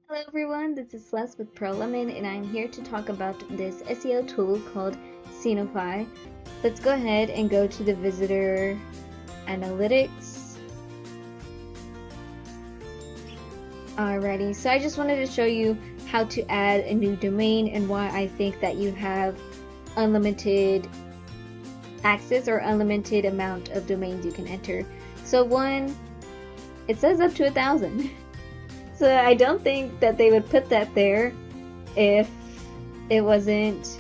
Hello everyone, this is Celeste with ProLemon and I'm here to talk about this SEO tool called SEONIFY. Let's go ahead and go to the visitor analytics. Alrighty, so I just wanted to show you how to add a new domain and why I think that you have unlimited access or unlimited amount of domains you can enter. So one, it says up to 1,000. So I don't think that they would put that there if it wasn't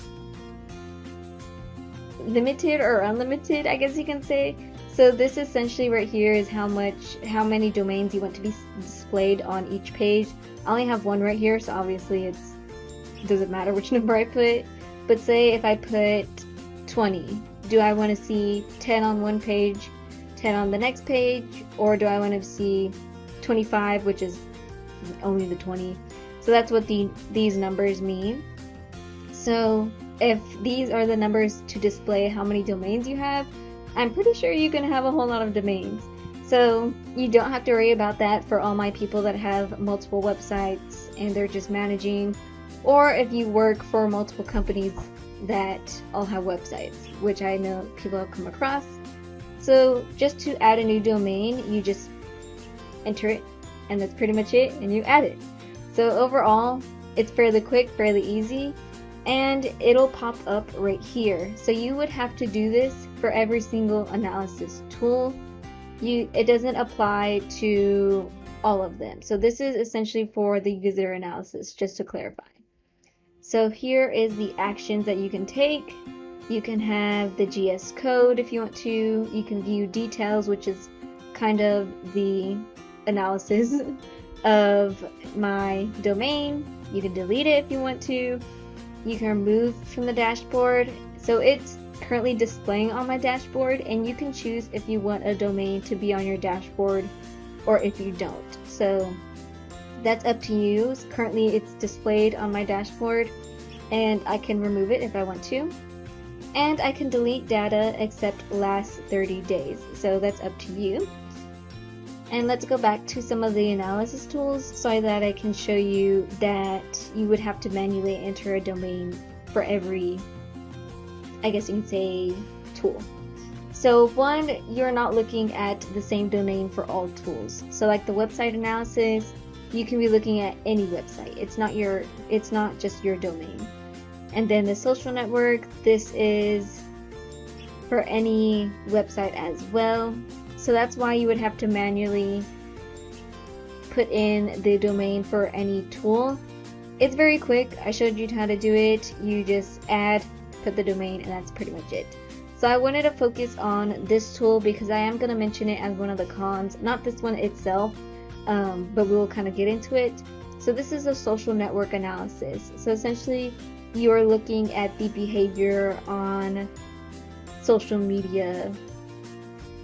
limited or unlimited, I guess you can say. So this essentially right here is how many domains you want to be displayed on each page. I only have one right here, so obviously it doesn't matter which number I put. But say if I put 20, do I want to see 10 on one page, 10 on the next page, or do I want to see 25, which is only the 20? So that's what these numbers mean. So if these are the numbers to display how many domains you have, I'm pretty sure you can have a whole lot of domains. So you don't have to worry about that for all my people that have multiple websites and they're just managing, or if you work for multiple companies that all have websites, which I know people have come across. So just to add a new domain, you just enter it, and that's pretty much it, and you add it. So overall, it's fairly quick, fairly easy, and it'll pop up right here. So you would have to do this for every single analysis tool. It doesn't apply to all of them. So this is essentially for the user analysis, just to clarify. So here is the actions that you can take. You can have the GS code if you want to. You can view details, which is kind of the analysis of my domain. You can delete it if you want to. You can remove from the dashboard. So it's currently displaying on my dashboard, and you can choose if you want a domain to be on your dashboard or if you don't. So that's up to you. Currently it's displayed on my dashboard, and I can remove it if I want to. And I can delete data except last 30 days. So that's up to you. And let's go back to some of the analysis tools so that I can show you that you would have to manually enter a domain for every, I guess you can say, tool. So one, you're not looking at the same domain for all tools. So like the website analysis, you can be looking at any website. It's not just your domain. And then the social network, this is for any website as well. So that's why you would have to manually put in the domain for any tool. It's very quick. I showed you how to do it. You just add, put the domain, and that's pretty much it. So I wanted to focus on this tool because I am going to mention it as one of the cons. Not this one itself, but we will kind of get into it. So this is a social network analysis. So essentially, you're looking at the behavior on social media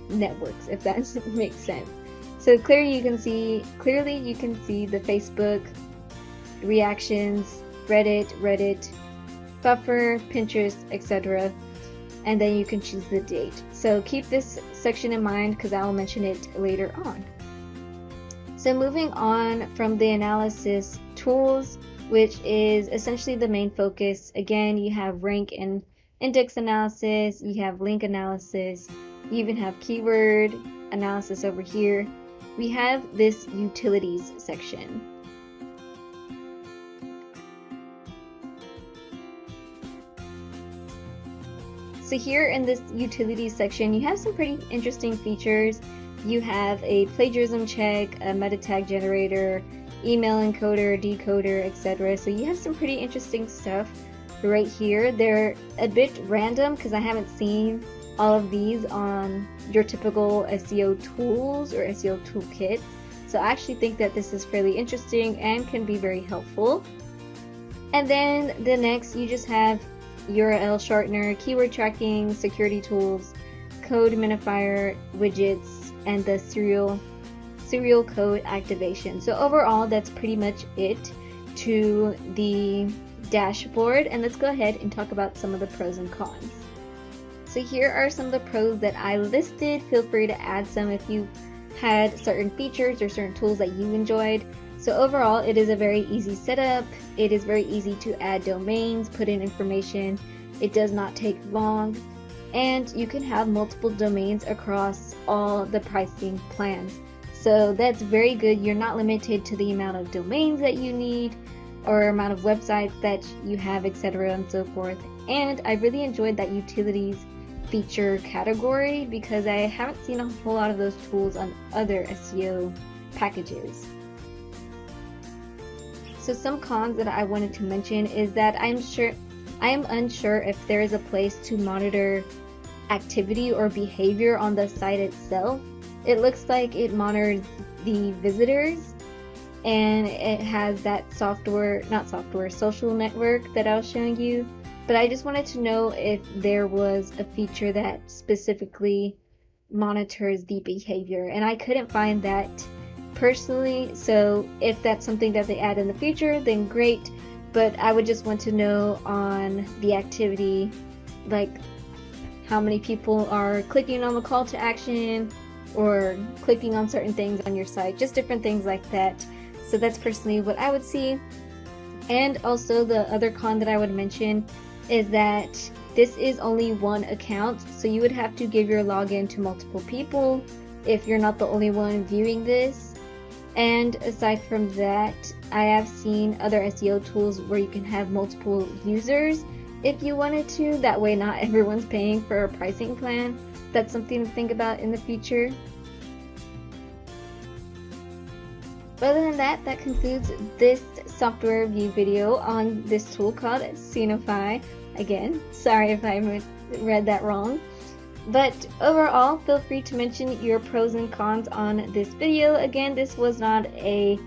networks, if that makes sense. So clearly you can see the Facebook reactions, Reddit, Buffer, Pinterest, etc. And then you can choose the date. So keep this section in mind because I will mention it later on. So moving on from the analysis tools, which is essentially the main focus. Again, you have rank and index analysis, you have link analysis, you even have keyword analysis over here. We have this utilities section. So here in this utilities section, you have some pretty interesting features. You have a plagiarism check, a meta tag generator, email encoder, decoder, etc. So you have some pretty interesting stuff right here. They're a bit random because I haven't seen all of these on your typical SEO tools or SEO toolkit. So I actually think that this is fairly interesting and can be very helpful. And then the next, you just have URL shortener, keyword tracking, security tools, code minifier, widgets, and the serial code activation. So overall, that's pretty much it to the dashboard. And let's go ahead and talk about some of the pros and cons. So here are some of the pros that I listed. Feel free to add some if you had certain features or certain tools that you enjoyed. So overall, it is a very easy setup. It is very easy to add domains, put in information. It does not take long, and you can have multiple domains across all the pricing plans. So that's very good. You're not limited to the amount of domains that you need or amount of websites that you have, etc. and so forth. And I really enjoyed that utilities feature category because I haven't seen a whole lot of those tools on other SEO packages. So some cons that I wanted to mention is that I am unsure if there is a place to monitor activity or behavior on the site itself. It looks like it monitors the visitors, and it has that social network that I was showing you. But I just wanted to know if there was a feature that specifically monitors the behavior, and I couldn't find that personally. So if that's something that they add in the future, then great. But I would just want to know on the activity, like how many people are clicking on the call to action or clicking on certain things on your site, just different things like that. So that's personally what I would see. And also the other con that I would mention is that this is only one account, so you would have to give your login to multiple people if you're not the only one viewing this. And aside from that, I have seen other SEO tools where you can have multiple users if you wanted to. That way not everyone's paying for a pricing plan. That's something to think about in the future. But other than that, that concludes this software review video on this tool called SEONIFY. Again, sorry if I read that wrong. But overall, feel free to mention your pros and cons on this video. Again, this was not a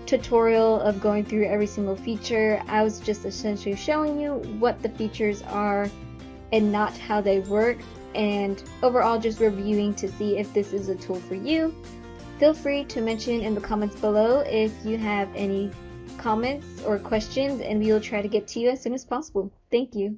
tutorial of going through every single feature. I was just essentially showing you what the features are and not how they work, and overall just reviewing to see if this is a tool for you. Feel free to mention in the comments below if you have any comments or questions, and we will try to get to you as soon as possible. Thank you.